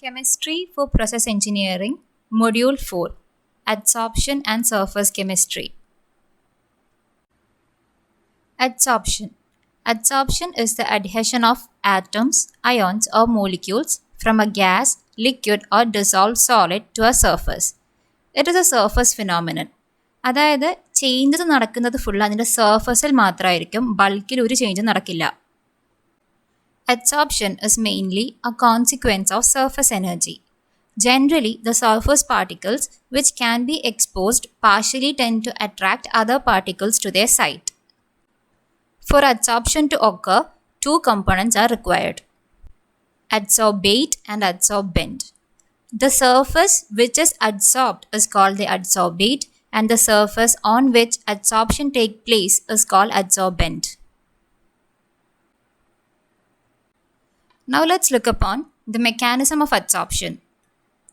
Chemistry for Process Engineering, Module 4, Adsorption and Surface Chemistry. Adsorption. Adsorption is the adhesion of atoms, ions or molecules from a gas, liquid or dissolved solid to a surface. It is a surface phenomenon. അതായത് changes നടക്കുന്നത് full അതിൻ്റെ സർഫസിൽ മാത്രമായിരിക്കും, ബൾക്കിൽ ഒരു change നടക്കില്ല. Adsorption is mainly a consequence of surface energy. Generally, the surface particles which can be exposed partially tend to attract other particles to their site. For adsorption to occur, two components are required: adsorbate and adsorbent. The surface which is adsorbed is called the adsorbate, and the surface on which adsorption takes place is called adsorbent. Now let's look upon the mechanism of adsorption.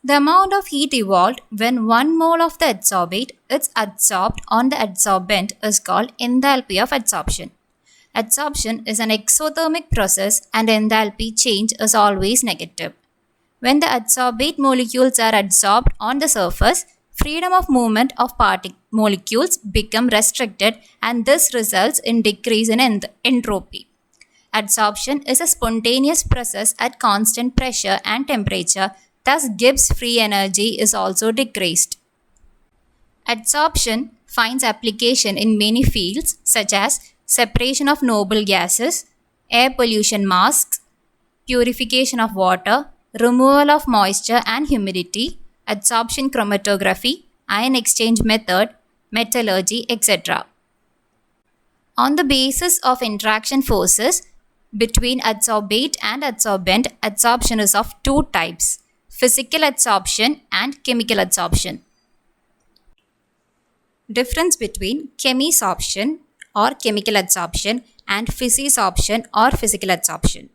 The amount of heat evolved when 1 mole of the adsorbate is adsorbed on the adsorbent is called enthalpy of adsorption. Adsorption is an exothermic process and enthalpy change is always negative. When the adsorbate molecules are adsorbed on the surface, freedom of movement of molecules become restricted, and this results in decrease in entropy. Adsorption is a spontaneous process at constant pressure and temperature, thus Gibbs free energy is also decreased. Adsorption finds application in many fields such as separation of noble gases, air pollution masks, purification of water, removal of moisture and humidity, adsorption chromatography, ion exchange method, metallurgy, etc. On the basis of interaction forces between adsorbate and adsorbent, adsorption is of two types: physical adsorption and chemical adsorption. Difference between chemisorption or chemical adsorption and physisorption or physical adsorption.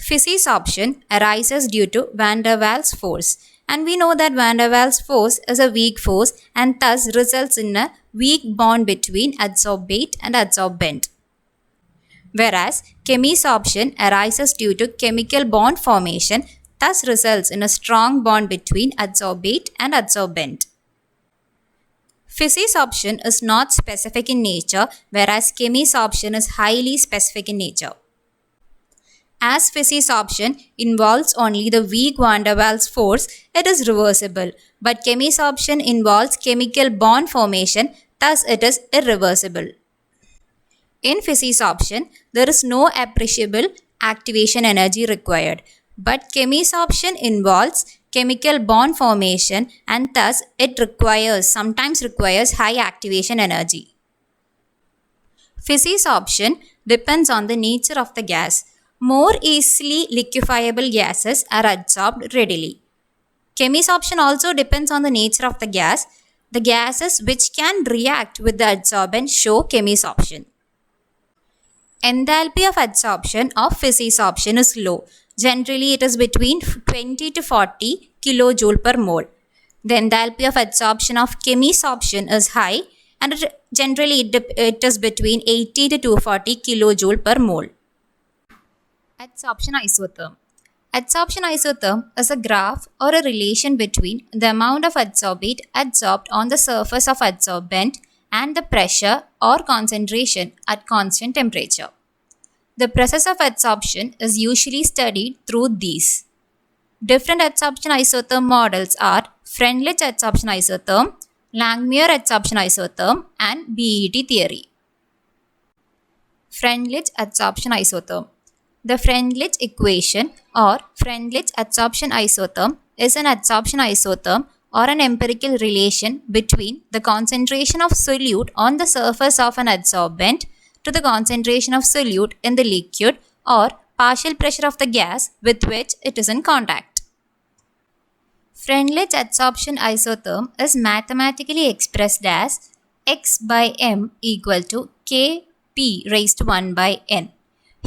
Physisorption arises due to van der Waals force, and we know that van der Waals force is a weak force and thus results in a weak bond between adsorbate and adsorbent. Whereas chemisorption arises due to chemical bond formation, thus results in a strong bond between adsorbate and adsorbent. Physisorption is not specific in nature, whereas chemisorption is highly specific in nature. As physisorption involves only the weak van der Waals force, it is reversible, but chemisorption involves chemical bond formation, thus it is irreversible. In physisorption, there is no appreciable activation energy required, but chemisorption involves chemical bond formation and thus it sometimes requires high activation energy. Physisorption depends on the nature of the gas. More easily liquefiable gases are adsorbed readily. Chemisorption also depends on the nature of the gas. The gases which can react with the adsorbent show chemisorption. Enthalpy of adsorption of physisorption is low. Generally, it is between 20 to 40 kJ per mole. The enthalpy of adsorption of chemisorption is high, and generally it is between 80 to 240 kJ per mole. Adsorption isotherm. Adsorption isotherm is a graph or a relation between the amount of adsorbate adsorbed on the surface of adsorbent and the pressure or concentration at constant temperature. The process of adsorption is usually studied through these. Different adsorption isotherm models are Freundlich adsorption isotherm, Langmuir adsorption isotherm, and BET theory. Freundlich adsorption isotherm. The Freundlich equation or Freundlich adsorption isotherm is an adsorption isotherm or an empirical relation between the concentration of solute on the surface of an adsorbent to the concentration of solute in the liquid or partial pressure of the gas with which it is in contact. Freundlich adsorption isotherm is mathematically expressed as x by m equal to kp raised to 1 by n.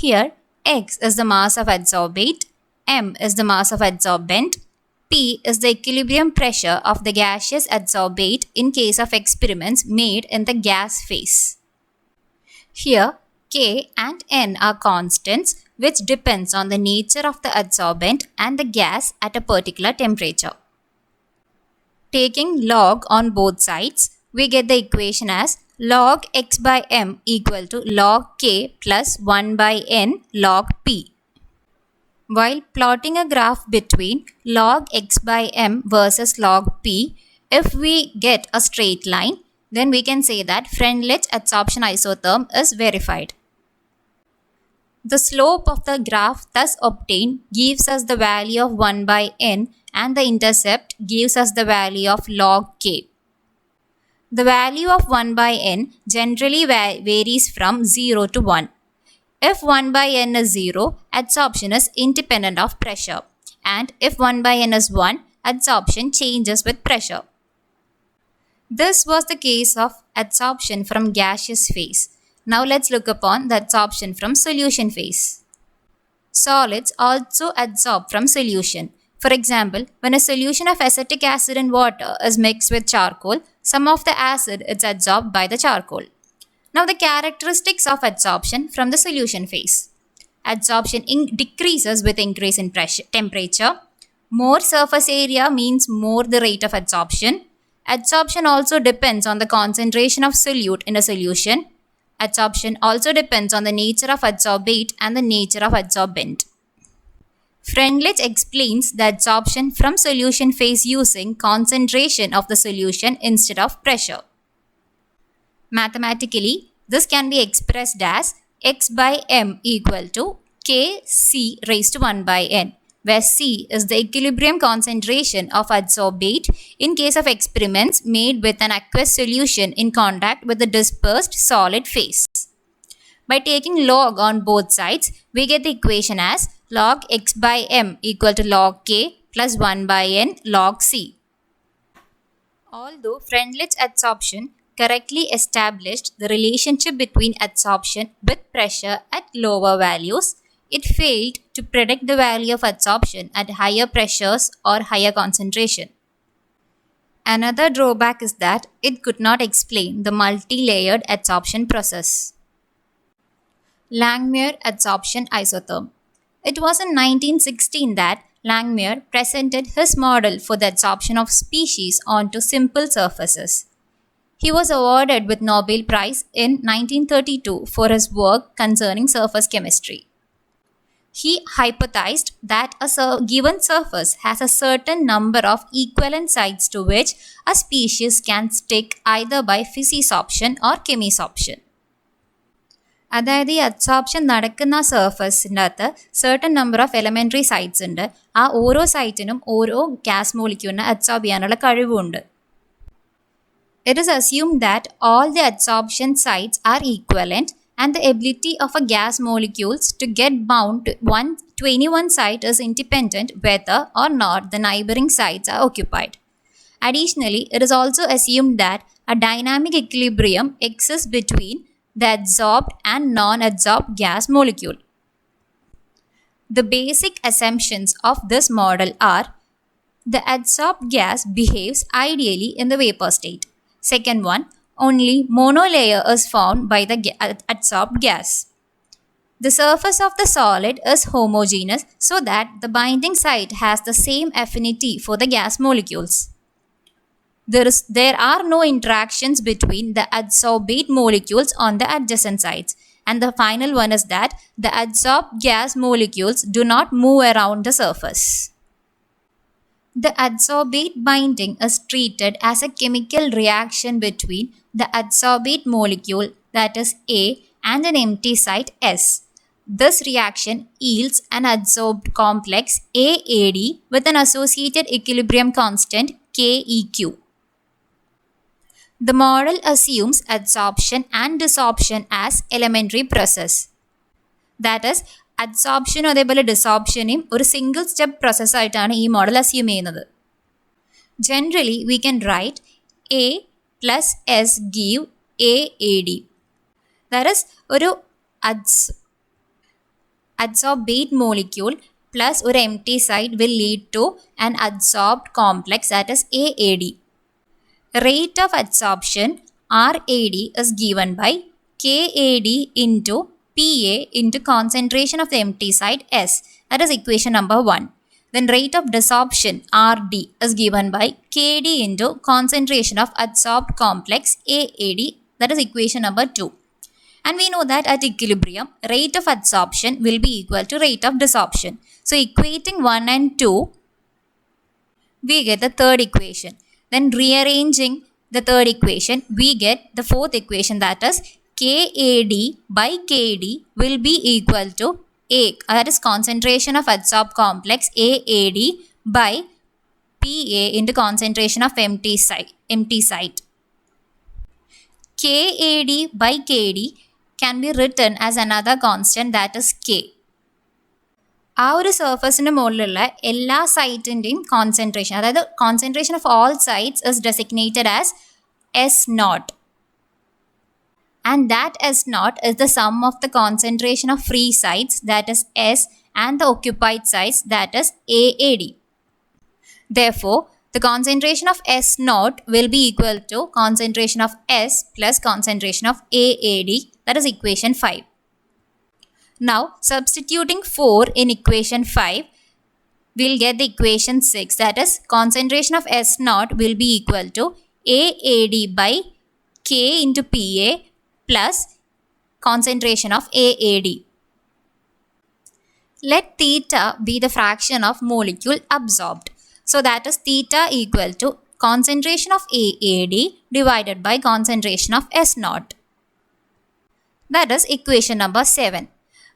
Here x is the mass of adsorbate, m is the mass of adsorbent, P is the equilibrium pressure of the gaseous adsorbate in case of experiments made in the gas phase. Here, K and N are constants which depends on the nature of the adsorbent and the gas at a particular temperature. Taking log on both sides, we get the equation as log x by m equal to log k plus 1 by n log p. While plotting a graph between log x by m versus log p, if we get a straight line, then we can say that Freundlich adsorption isotherm is verified. The slope of the graph thus obtained gives us the value of 1 by n and the intercept gives us the value of log k. The value of 1 by n generally varies from 0 to 1. If 1 by n is 0, adsorption is independent of pressure, and if 1 by n is 1, adsorption changes with pressure. This was the case of adsorption from gaseous phase. Now let's look upon the adsorption from solution phase. Solids also adsorb from solution. For example, when a solution of acetic acid in water is mixed with charcoal, some of the acid is adsorbed by the charcoal. Now the characteristics of adsorption from the solution phase. Adsorption decreases with increase in temperature. More surface area means more the rate of adsorption. Adsorption also depends on the concentration of solute in a solution. Adsorption also depends on the nature of adsorbate and the nature of adsorbent. Freundlich explains the adsorption from solution phase using concentration of the solution instead of pressure. Mathematically, this can be expressed as x by m equal to kc raised to 1 by n, where C is the equilibrium concentration of adsorbate in case of experiments made with an aqueous solution in contact with the dispersed solid phase. By taking log on both sides, we get the equation as log x by m equal to log k plus 1 by n log c. Although Freundlich adsorption correctly established the relationship between adsorption with pressure at lower values, it failed to predict the value of adsorption at higher pressures or higher concentration. Another drawback is that it could not explain the multi-layered adsorption process. Langmuir adsorption isotherm. It was in 1916 that Langmuir presented his model for the adsorption of species onto simple surfaces. He was awarded with Nobel Prize in 1932 for his work concerning surface chemistry. He hypothesized that a given surface has a certain number of equivalent sides to which a species can stick either by physisorption or chemisorption. അതായത് ഈ absorption നടക്കുന്ന സർഫസിൻ്റെ അകത്ത് certain number of elementary sites ഉണ്ട്. ആ ഓരോ സൈറ്റിനും ഓരോ gas മോളിക്യൂളിനെ absorb ചെയ്യാനുള്ള കഴിവുണ്ട്. It is assumed that all the adsorption sites are equivalent and the ability of a gas molecules to get bound to any one site is independent whether or not the neighboring sites are occupied. Additionally, it is also assumed that a dynamic equilibrium exists between the adsorbed and non-adsorbed gas molecule. The basic assumptions of this model are: the adsorbed gas behaves ideally in the vapor state. Second one, only monolayer is found by the adsorbed gas. The surface of the solid is homogeneous so that the binding site has the same affinity for the gas molecules. There are no interactions between the adsorbate molecules on the adjacent sites. And the final one is that the adsorbed gas molecules do not move around the surface. The adsorbate binding is treated as a chemical reaction between the adsorbate molecule, that is A, and an empty site S. This reaction yields an adsorbed complex AAD with an associated equilibrium constant KEQ. The model assumes adsorption and desorption as elementary process. That is, അഡ്സോർപ്ഷനും അതേപോലെ ഡിസോർപ്ഷനെയും ഒരു single step പ്രോസസ്സായിട്ടാണ് ഈ model assume ചെയ്യുന്നത്. Generally we can write a plus S give A A D. That is ഒരു adsorbate molecule plus ഒരു empty site will lead to an adsorbed complex, that is AAD. Rate of adsorption RAD is given by KAD into Pa into concentration of the empty site S. That is equation number 1. Then rate of desorption RD is given by Kd into concentration of adsorbed complex AAD. That is equation number 2. And we know that at equilibrium, rate of adsorption will be equal to rate of desorption. So equating 1 and 2, we get the third equation. Then rearranging the third equation, we get the fourth equation, that is KAD by KD will be equal to A, that is concentration of adsorbed complex AAD by Pa into concentration of empty site. KAD by KD can be written as another constant, that is K. ആ ഒരു സർഫസിന് മുകളിലുള്ള എല്ലാ സൈറ്റിൻ്റെയും concentration, അതായത് concentration of all sites is designated as S0. And that S0 is the sum of the concentration of free sites, that is S, and the occupied sites, that is AAD. Therefore, the concentration of S0 will be equal to concentration of S plus concentration of AAD, that is equation 5. Now, substituting 4 in equation 5, we'll get the equation 6, that is concentration of S0 will be equal to AAD by K into Pa plus concentration of AAD. Let theta be the fraction of molecule absorbed. So that is theta equal to concentration of AAD divided by concentration of S0. That is equation number 7.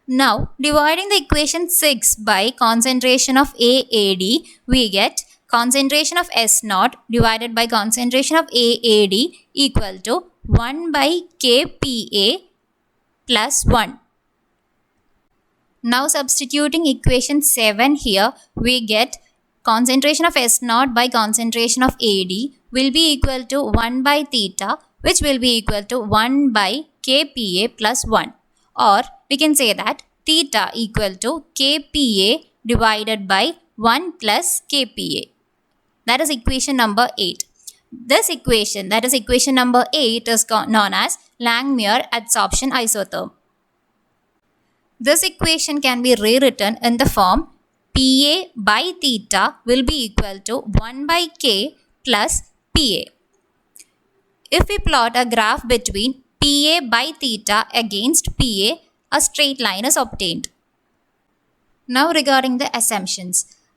Now, dividing the equation 6 by concentration of AAD, we get concentration of S0 divided by concentration of AAD equal to 1 by Kpa plus 1. Now, substituting equation 7 here, we get concentration of S0 by concentration of AD will be equal to 1 by theta, which will be equal to 1 by Kpa plus 1. Or we can say that theta equal to Kpa divided by 1 plus Kpa. That is equation number 8. This equation, that is equation number 8, is known as Langmuir adsorption isotherm. This equation can be rewritten in the form Pa by theta will be equal to 1 by K plus Pa. If we plot a graph between Pa by theta against Pa, a straight line is obtained. Now regarding the assumptions.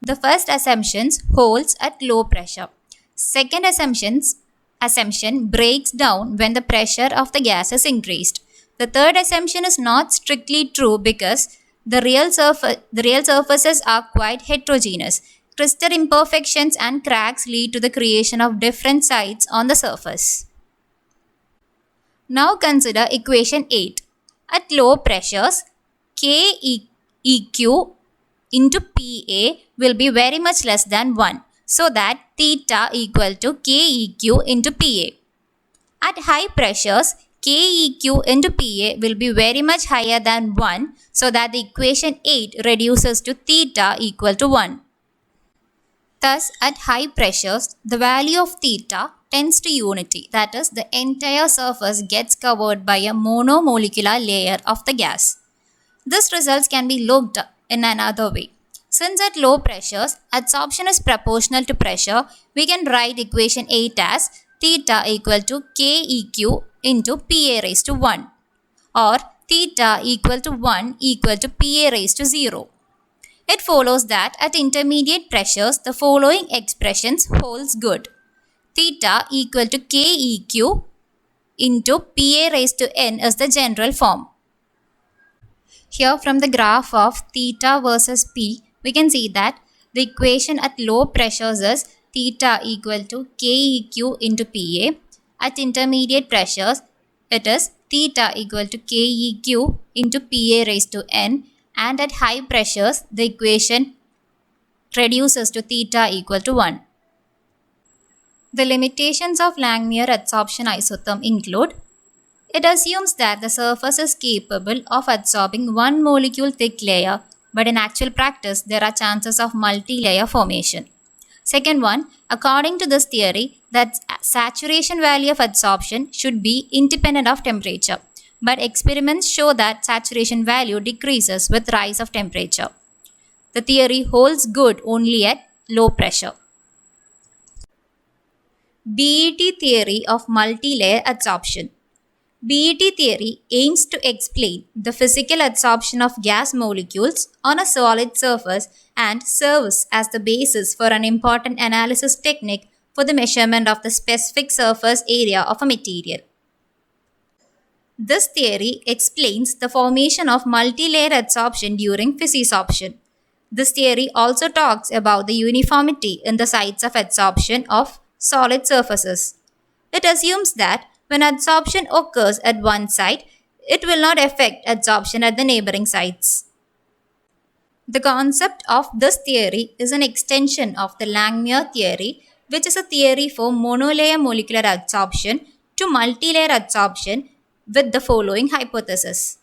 The first assumption holds at low pressure. Second assumption breaks down when the pressure of the gas is increased. The third assumption is not strictly true because the real surfaces are quite heterogeneous. Crystal imperfections and cracks lead to the creation of different sites on the surface. Now consider equation 8. At low pressures, Keq into Pa will be very much less than 1, so that theta equal to Keq into Pa. At high pressures, Keq into Pa will be very much higher than 1, so that the equation 8 reduces to theta equal to 1. Thus, at high pressures, the value of theta tends to unity, that is, the entire surface gets covered by a monomolecular layer of the gas. This result can be looked in another way. Since at low pressures, adsorption is proportional to pressure, we can write equation 8 as theta equal to Keq into Pa raised to 1, or theta equal to 1 equal to Pa raised to 0. It follows that at intermediate pressures, the following expressions holds good. Theta equal to Keq into Pa raised to n is the general form. Here from the graph of theta versus P, we can see that the equation at low pressures is theta equal to Keq into Pa. At intermediate pressures, it is theta equal to Keq into Pa raised to n. And at high pressures, the equation reduces to theta equal to 1. The limitations of Langmuir adsorption isotherm include: it assumes that the surface is capable of absorbing one molecule thick layer, but in actual practice, there are chances of multi-layer formation. Second one, according to this theory, that saturation value of adsorption should be independent of temperature. but experiments show that saturation value decreases with rise of temperature. The theory holds good only at low pressure. BET theory of multilayer adsorption. BET theory aims to explain the physical adsorption of gas molecules on a solid surface and serves as the basis for an important analysis technique for the measurement of the specific surface area of a material. This theory explains the formation of multilayer adsorption during physisorption. This theory also talks about the uniformity in the sites of adsorption of solid surfaces. It assumes that when adsorption occurs at one site, it will not affect adsorption at the neighboring sites. The concept of this theory is an extension of the Langmuir theory, which is a theory for monolayer molecular adsorption, to multilayer adsorption with the following hypothesis.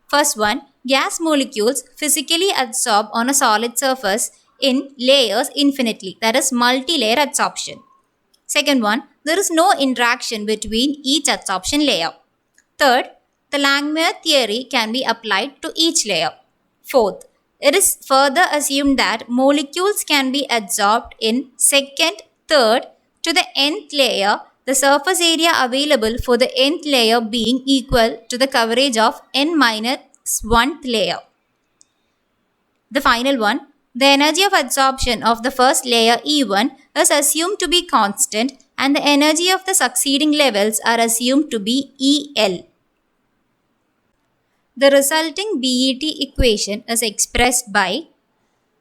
First one, gas molecules physically adsorb on a solid surface in layers infinitely, that is multilayer adsorption. Second one, there is no interaction between each adsorption layer. Third, the Langmuir theory can be applied to each layer. Fourth, it is further assumed that molecules can be adsorbed in second, third to the nth layer, the surface area available for the nth layer being equal to the coverage of n minus 1th layer. The final one, the energy of adsorption of the first layer E1 is assumed to be constant and the energy of the succeeding levels are assumed to be EL. The resulting BET equation is expressed by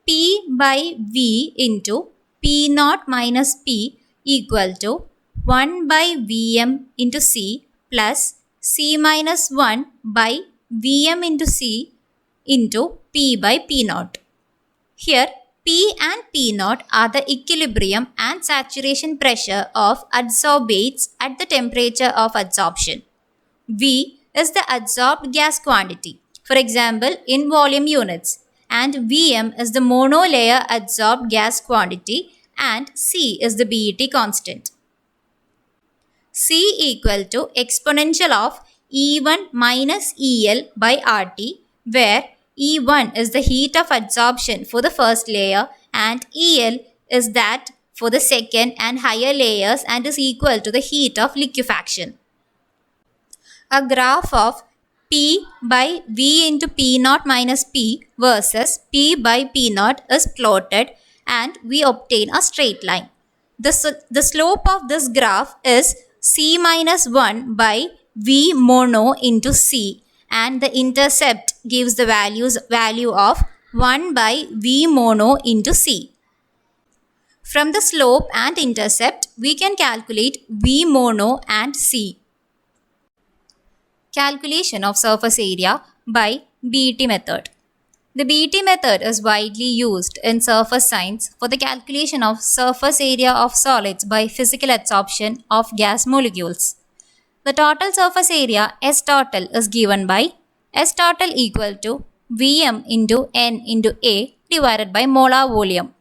P by V into P naught minus P equal to 1 by Vm into C plus C minus 1 by Vm into C into P by P naught. Here, P and P naught are the equilibrium and saturation pressure of adsorbates at the temperature of adsorption. V is the adsorbed gas quantity, for example in volume units, and Vm is the monolayer adsorbed gas quantity and C is the BET constant. C equal to exponential of E1 minus EL by RT, where E1 is the heat of adsorption for the first layer and EL is that for the second and higher layers and is equal to the heat of liquefaction. A graph of P by V into P naught minus P versus P by P naught is plotted and we obtain a straight line. The slope of this graph is C minus 1 by V mono into C and the intercept gives the value of 1 by V mono into C. From the slope and intercept, we can calculate V mono and C. Calculation of surface area by BET method. The BET method is widely used in surface science for the calculation of surface area of solids by physical adsorption of gas molecules. The total surface area S total is given by S total equal to Vm into N into A divided by molar volume.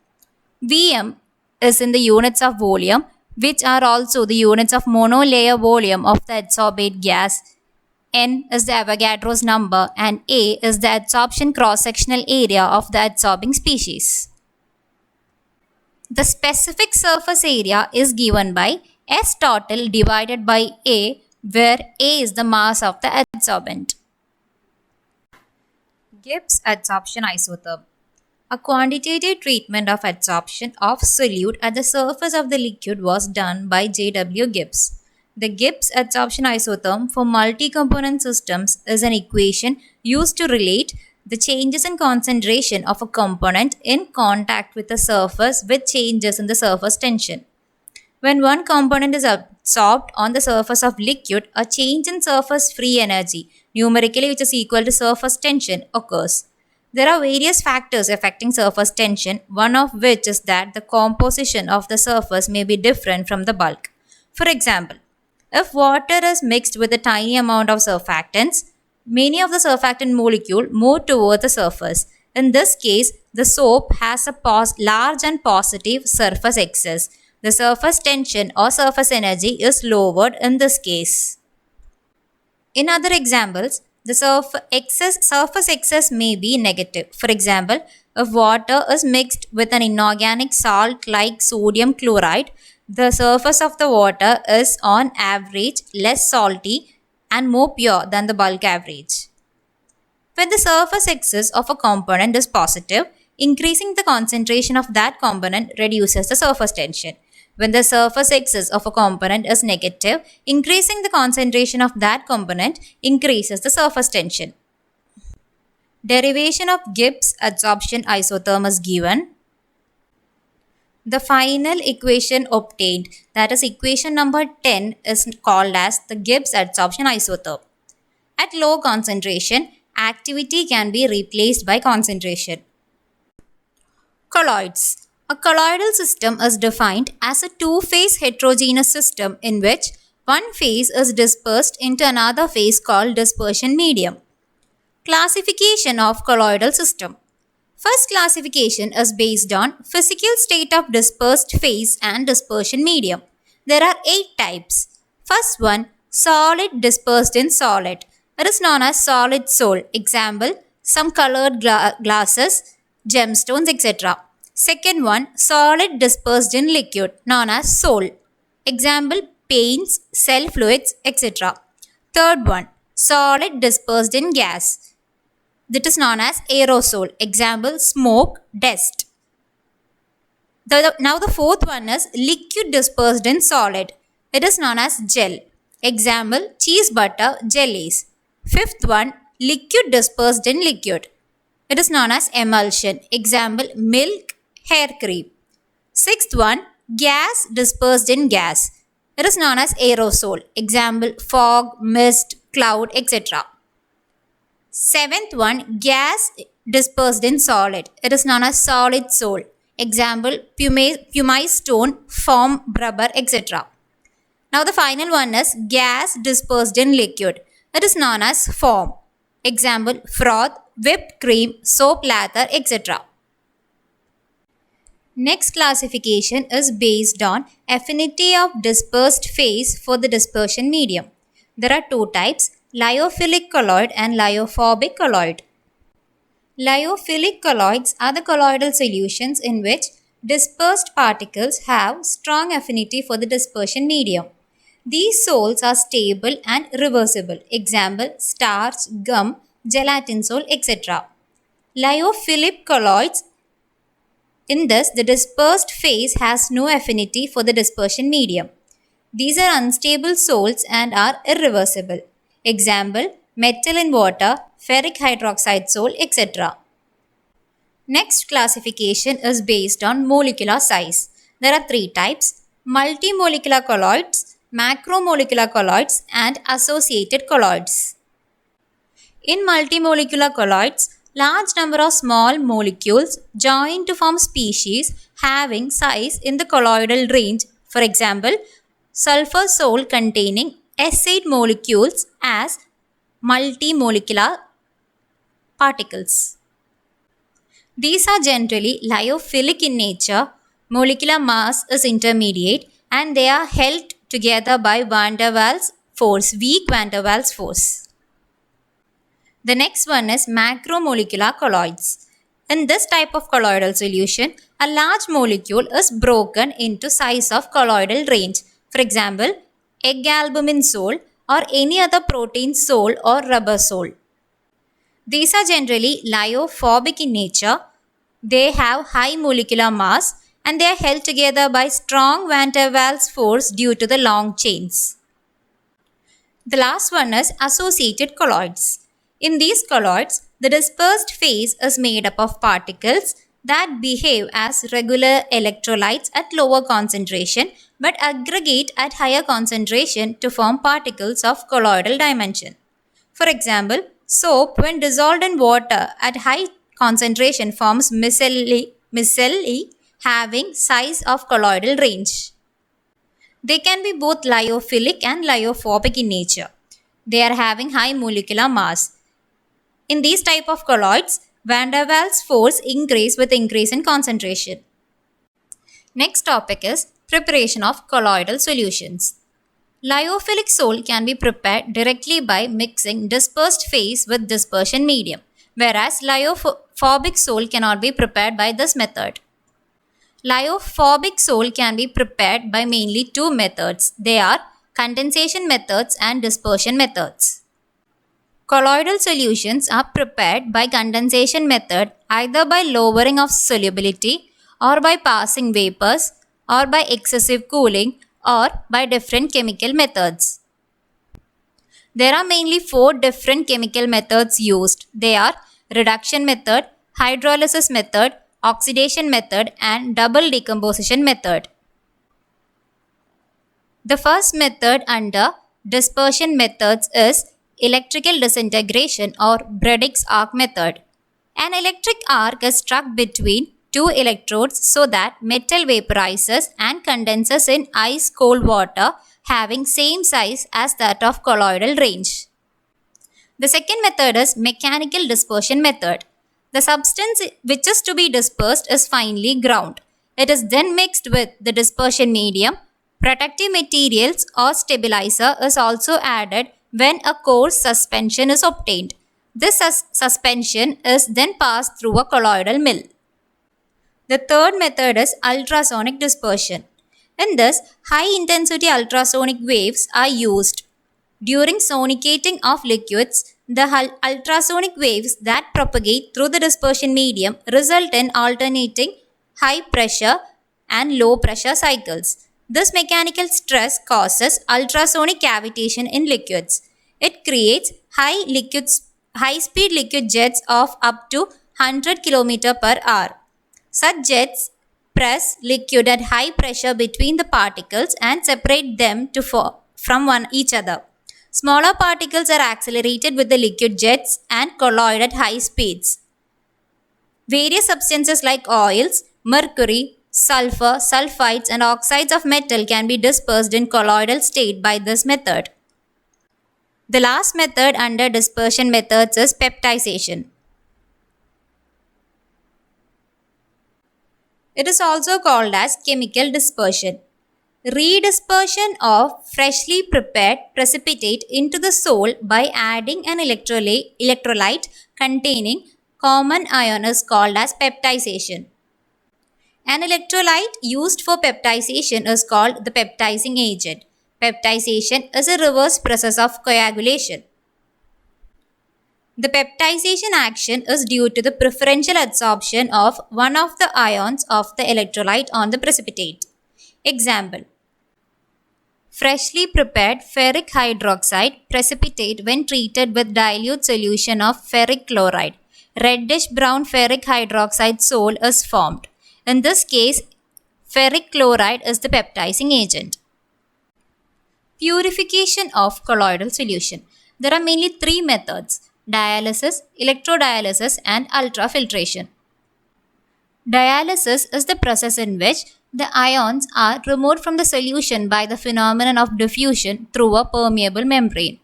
Vm is in the units of volume, which are also the units of monolayer volume of the adsorbate gas. N is the Avogadro's number and A is the adsorption cross-sectional area of the adsorbing species. The specific surface area is given by S total divided by A, where A is the mass of the adsorbent. Gibbs adsorption isotherm. A quantitative treatment of adsorption of solute at the surface of the liquid was done by J.W. Gibbs. The Gibbs adsorption isotherm for multi-component systems is an equation used to relate the changes in concentration of a component in contact with the surface with changes in the surface tension. When one component is absorbed on the surface of liquid, a change in surface free energy, numerically which is equal to surface tension, occurs. There are various factors affecting surface tension, one of which is that the composition of the surface may be different from the bulk. For example, if water is mixed with a tiny amount of surfactants, many of the surfactant molecule move towards the surface. In this case, the soap has a large and positive surface excess. The surface tension or surface energy is lowered in this case. In other examples, the surface excess may be negative. For example, if water is mixed with an inorganic salt like sodium chloride, the surface of the water is on average less salty and more pure than the bulk average. When the surface excess of a component is positive, increasing the concentration of that component reduces the surface tension. When the surface excess of a component is negative, increasing the concentration of that component increases the surface tension. Derivation of Gibbs adsorption isotherm is given. The final equation obtained, that is equation number 10, is called as the Gibbs adsorption isotherm. At low concentration, activity can be replaced by concentration. Colloids. A colloidal system is defined as a two-phase heterogeneous system in which one phase is dispersed into another phase called dispersion medium. Classification of colloidal system. First classification is based on physical state of dispersed phase and dispersion medium. There are 8 types. First one, solid dispersed in solid. It is known as solid sol. Example, some colored glasses, gemstones, etc. Second one, solid dispersed in liquid, known as sol. Example, paints, cell fluids, etc. Third one, solid dispersed in gas. That is known as aerosol. Example, smoke, dust. Now the fourth one is liquid dispersed in solid. It is known as gel. Example, cheese butter, jellies. Fifth one, liquid dispersed in liquid. It is known as emulsion. Example, milk, hair cream. Sixth one, gas dispersed in gas. It is known as aerosol. Example, fog, mist, cloud, etc. Seventh one, gas dispersed in solid. It is known as solid sol. Example, pumice stone, foam, rubber, etc. Now the final one is gas dispersed in liquid. It is known as foam. Example, froth, whipped cream, soap lather, etc. Next classification is based on affinity of dispersed phase for the dispersion medium. There are 2 types, lyophilic colloid and lyophobic colloid. Lyophilic colloids are the colloidal solutions in which dispersed particles have strong affinity for the dispersion medium. These sols are stable and reversible. Example, starch, gum, gelatin sol, etc. Lyophilic colloids, in this, the dispersed phase has no affinity for the dispersion medium. These are unstable sols and are irreversible. Example, metal in water, ferric hydroxide sol, etc. Next classification is based on molecular size. There are 3 types, multimolecular colloids, macromolecular colloids, and associated colloids. In multimolecular colloids, large number of small molecules join to form species having size in the colloidal range. For example, sulfur sol containing S8 molecules as multimolecular particles. These are generally lyophilic in nature, molecular mass is intermediate, and they are held together by van der Waals force, weak van der Waals force. The next one is macromolecular colloids. In this type of colloidal solution, a large molecule is broken into size of colloidal range. For example, egg albumin sol or any other protein sol or rubber sol. These are generally lyophobic in nature. They have high molecular mass and they are held together by strong van der Waals force due to the long chains. The last one is associated colloids. In these colloids, the dispersed phase is made up of particles that behave as regular electrolytes at lower concentration but aggregate at higher concentration to form particles of colloidal dimension. For example, soap when dissolved in water at high concentration forms micelle having size of colloidal range. They can be both lyophilic and lyophobic in nature. They are having high molecular mass. In these type of colloids, van der Waals force increase with increase in concentration. Next topic is preparation of colloidal solutions. Lyophilic sole can be prepared directly by mixing dispersed phase with dispersion medium, whereas lyophobic sole cannot be prepared by this method. Lyophobic sole can be prepared by mainly two methods. They are condensation methods and dispersion methods. Colloidal solutions are prepared by condensation method either by lowering of solubility or by passing vapors or by excessive cooling or by different chemical methods. There are mainly four different chemical methods used. They are reduction method, hydrolysis method, oxidation method and double decomposition method. The first method under dispersion methods is electrical disintegration or Braddock's arc method. An electric arc is struck between two electrodes so that metal vaporizes and condenses in ice-cold water having same size as that of colloidal range. The second method is mechanical dispersion method. The substance which is to be dispersed is finely ground. It is then mixed with the dispersion medium. Protective materials or stabilizer is also added when a coarse suspension is obtained. This suspension is then passed through a colloidal mill. The third method is ultrasonic dispersion. In this, high-intensity ultrasonic waves are used. During sonicating of liquids, the ultrasonic waves that propagate through the dispersion medium result in alternating high pressure and low pressure cycles. This mechanical stress causes ultrasonic cavitation in liquids. It creates high-speed liquid jets of up to 100 km per hour. Such jets press liquid at high pressure between the particles and separate them from each other. Smaller particles are accelerated with the liquid jets and colloid at high speeds. Various substances like oils, mercury, sulfur, sulfides and oxides of metal can be dispersed in colloidal state by this method. The last method under dispersion methods is peptization. It is also called as chemical dispersion. Redispersion of freshly prepared precipitate into the sole by adding an electrolyte containing common ion is called as peptization. An electrolyte used for peptization is called the peptizing agent. Peptization is a reverse process of coagulation. The peptization action is due to the preferential adsorption of one of the ions of the electrolyte on the precipitate. Example: freshly prepared ferric hydroxide precipitate when treated with dilute solution of ferric chloride. Reddish-brown ferric hydroxide sole is formed. In this case, ferric chloride is the peptizing agent. Purification of colloidal solution. There are mainly three methods: dialysis, electrodialysis and ultrafiltration. Dialysis is the process in which the ions are removed from the solution by the phenomenon of diffusion through a permeable membrane.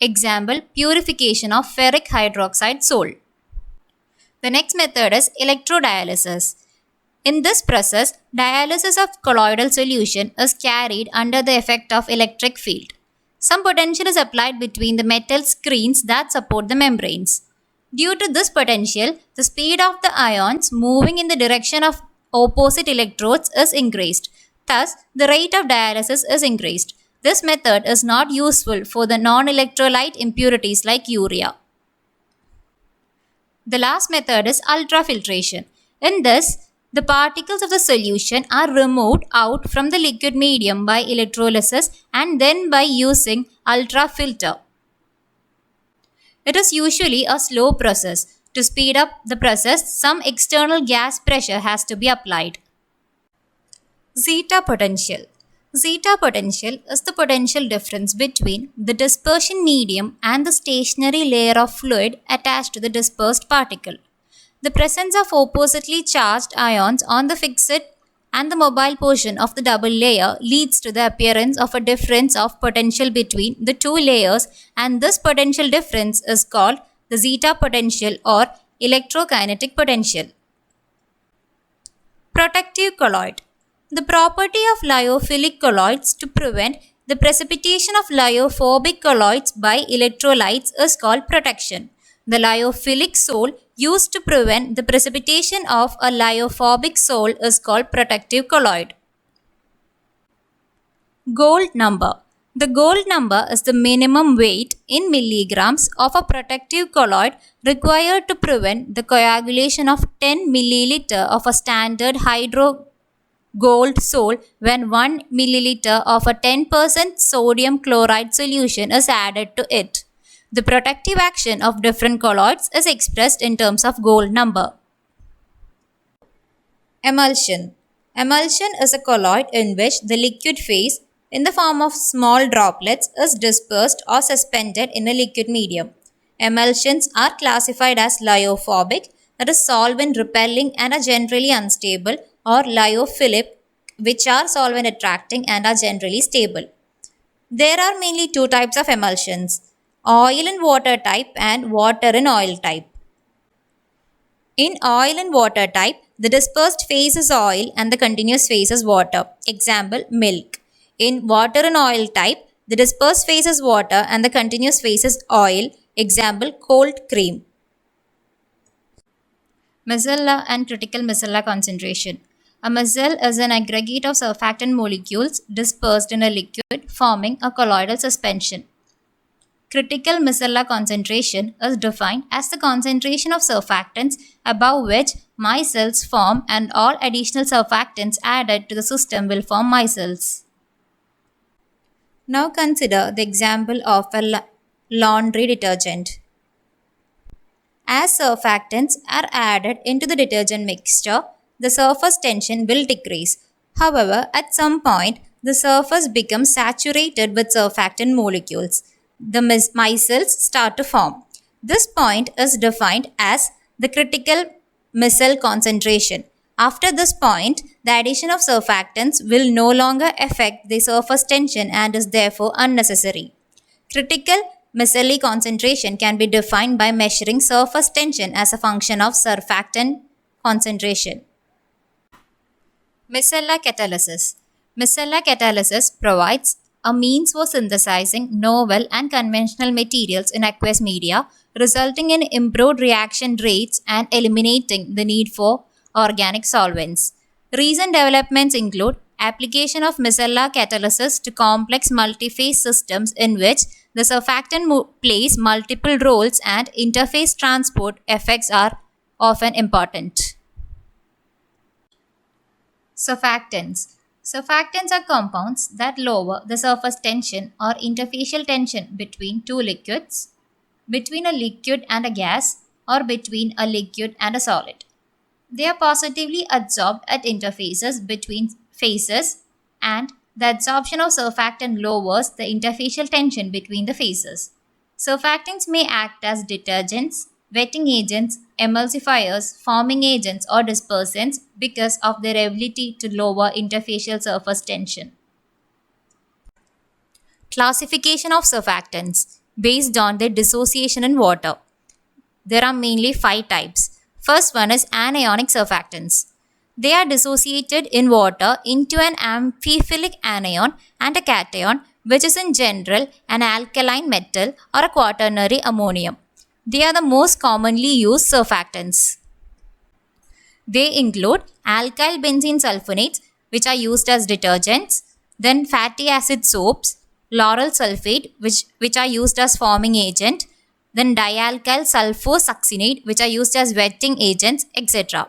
Example: purification of ferric hydroxide sole. The next method is electrodialysis. In this process, dialysis of colloidal solution is carried under the effect of electric field. Some potential is applied between the metal screens that support the membranes. Due to this potential, the speed of the ions moving in the direction of opposite electrodes is increased. Thus, the rate of dialysis is increased. This method is not useful for the non-electrolyte impurities like urea. The last method is ultrafiltration. In this, the particles of the solution are removed out from the liquid medium by electrolysis and then by using ultrafilter. It is usually a slow process. To speed up the process, some external gas pressure has to be applied. Zeta potential. Zeta potential is the potential difference between the dispersion medium and the stationary layer of fluid attached to the dispersed particle. The presence of oppositely charged ions on the fixed and the mobile portion of the double layer leads to the appearance of a difference of potential between the two layers, and this potential difference is called the zeta potential or electrokinetic potential. Protective colloid. The property of lyophilic colloids to prevent the precipitation of lyophobic colloids by electrolytes is called protection. The lyophilic sol used to prevent the precipitation of a lyophobic sol is called protective colloid. Gold number. The gold number is the minimum weight in milligrams of a protective colloid required to prevent the coagulation of 10 milliliter of a standard hydro gold sol when 1 milliliter of a 10% sodium chloride solution is added to it. The protective action of different colloids is expressed in terms of gold number. Emulsion. Emulsion is a colloid in which the liquid phase in the form of small droplets is dispersed or suspended in a liquid medium. Emulsions are classified as lyophobic, that is solvent repelling and are generally unstable, or lyophilic, which are solvent attracting and are generally stable. There are mainly two types of emulsions: oil and water type and water and oil type. In oil and water type, the dispersed phase is oil and the continuous phase is water. Example, milk. In water and oil type, the dispersed phase is water and the continuous phase is oil. Example, cold cream. Micellar and critical micellar concentration. A micelle is an aggregate of surfactant molecules dispersed in a liquid forming a colloidal suspension. Critical micellar concentration is defined as the concentration of surfactants above which micelles form, and all additional surfactants added to the system will form micelles. Now consider the example of a laundry detergent. As surfactants are added into the detergent mixture, the surface tension will decrease. However, at some point, the surface becomes saturated with surfactant molecules. The micelles start to form. This point is defined as the critical micelle concentration. After this point, the addition of surfactants will no longer affect the surface tension and is therefore unnecessary. Critical micelle concentration can be defined by measuring surface tension as a function of surfactant concentration. Micellar catalysis. Micellar catalysis provides a means for synthesizing novel and conventional materials in aqueous media, resulting in improved reaction rates and eliminating the need for organic solvents. Recent developments include application of micellar catalysis to complex multi-phase systems in which the surfactant plays multiple roles and interface transport effects are often important. Surfactants. Surfactants are compounds that lower the surface tension or interfacial tension between two liquids, between a liquid and a gas, or between a liquid and a solid. They are positively adsorbed at interfaces between phases, and the adsorption of surfactant lowers the interfacial tension between the phases. Surfactants may act as detergents, wetting agents, emulsifiers, forming agents, or dispersants because of their ability to lower interfacial surface tension. Classification of surfactants based on their dissociation in water. There are mainly 5 types. First one is anionic surfactants. They are dissociated in water into an amphiphilic anion and a cation, which is in general an alkaline metal or a quaternary ammonium. They are the most commonly used surfactants. They include alkyl benzene sulfonates, which are used as detergents, then fatty acid soaps, lauryl sulfate, which are used as forming agent, then dialkyl sulfosuccinate, which are used as wetting agents, etc.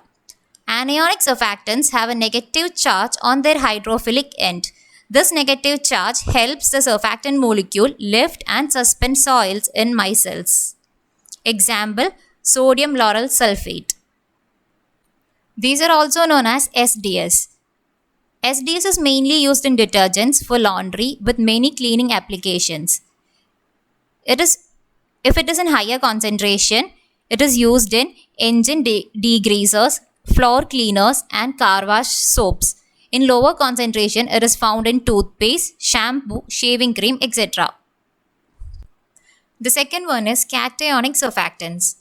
Anionic surfactants have a negative charge on their hydrophilic end. This negative charge helps the surfactant molecule lift and suspend soils in micelles. Example, sodium lauryl sulfate. These are also known as SDS. SDS is mainly used in detergents for laundry with many cleaning applications. If it is in higher concentration, it is used in engine degreasers, floor cleaners, and car wash soaps. In lower concentration, it is found in toothpaste, shampoo, shaving cream, etc. The second one is cationic surfactants.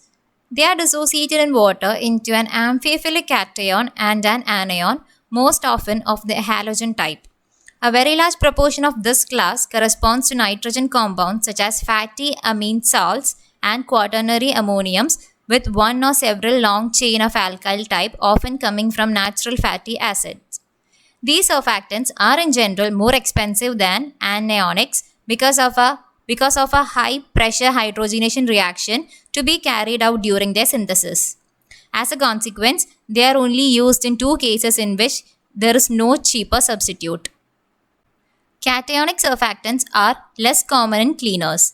They are dissociated in water into an amphiphilic cation and an anion most often of the halogen type. A very large proportion of this class corresponds to nitrogen compounds such as fatty amine salts and quaternary ammoniums with one or several long chain of alkyl type often coming from natural fatty acids. These surfactants are in general more expensive than anionics because of a high pressure hydrogenation reaction to be carried out during their synthesis. As a consequence, they are only used in two cases in which there is no cheaper substitute. Cationic surfactants are less common in cleaners.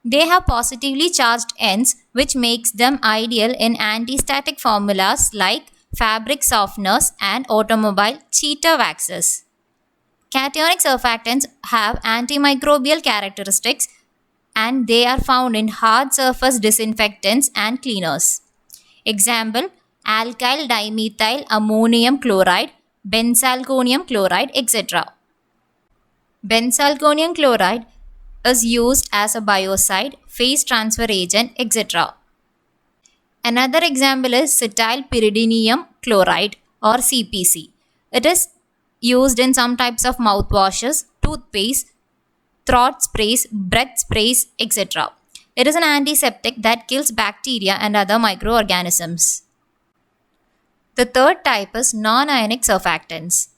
They have positively charged ends, which makes them ideal in antistatic formulas like fabric softeners and automobile cheater waxes. Cationic surfactants have antimicrobial characteristics and they are found in hard surface disinfectants and cleaners. Example: alkyl dimethyl ammonium chloride, benzalkonium chloride, etc. Benzalkonium chloride is used as a biocide, phase transfer agent, etc. Another example is cetyl pyridinium chloride or CPC. It is used in some types of mouthwashes, toothpaste, throat sprays, breath sprays, etc. It is an antiseptic that kills bacteria and other microorganisms. The third type is non-ionic surfactants.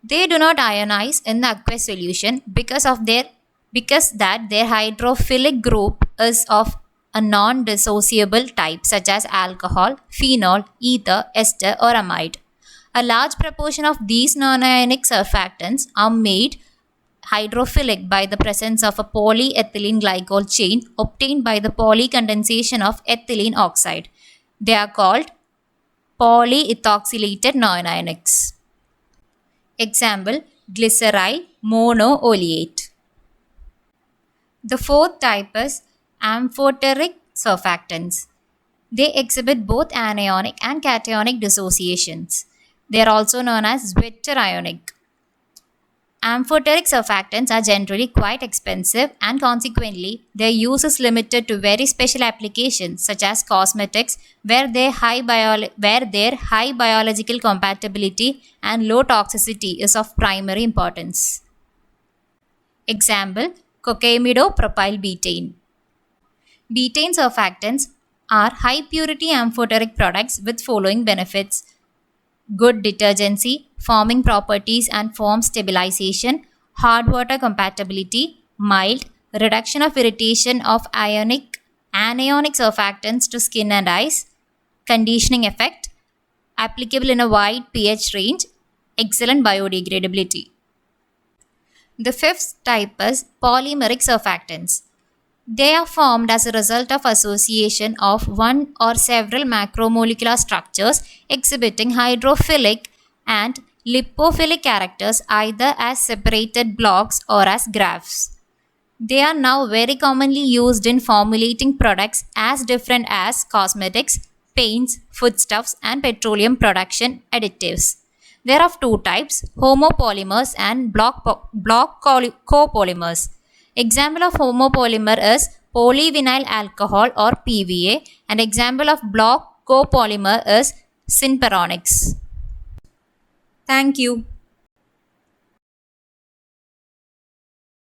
They do not ionize in the aqueous solution because that their hydrophilic group is of a non-dissociable type such as alcohol, phenol, ether, ester or amide. A large proportion of these non-ionic surfactants are made hydrophilic by the presence of a polyethylene glycol chain obtained by the polycondensation of ethylene oxide. They are called polyethoxylated non-ionics. Example: glyceryl monooleate. The fourth type is amphoteric surfactants. They exhibit both anionic and cationic dissociations. They are also known as zwitterionic. Amphoteric surfactants are generally quite expensive and consequently their use is limited to very special applications such as cosmetics where their high biological compatibility and low toxicity is of primary importance. Example: cocaimidopropylbutane. Butane surfactants are high purity amphoteric products with following benefits: good detergency, forming properties and form stabilization, hard water compatibility, mild, reduction of irritation of anionic surfactants to skin and eyes, conditioning effect, applicable in a wide pH range, excellent biodegradability. The fifth type is polymeric surfactants. They are formed as a result of association of one or several macromolecular structures exhibiting hydrophilic and lipophilic characters either as separated blocks or as graphs. They are now very commonly used in formulating products as different as cosmetics, paints, foodstuffs, and petroleum production additives. There are two types: homopolymers and block copolymers. Example of homopolymer is polyvinyl alcohol or PVA, and example of block copolymer is synperonics. Thank you.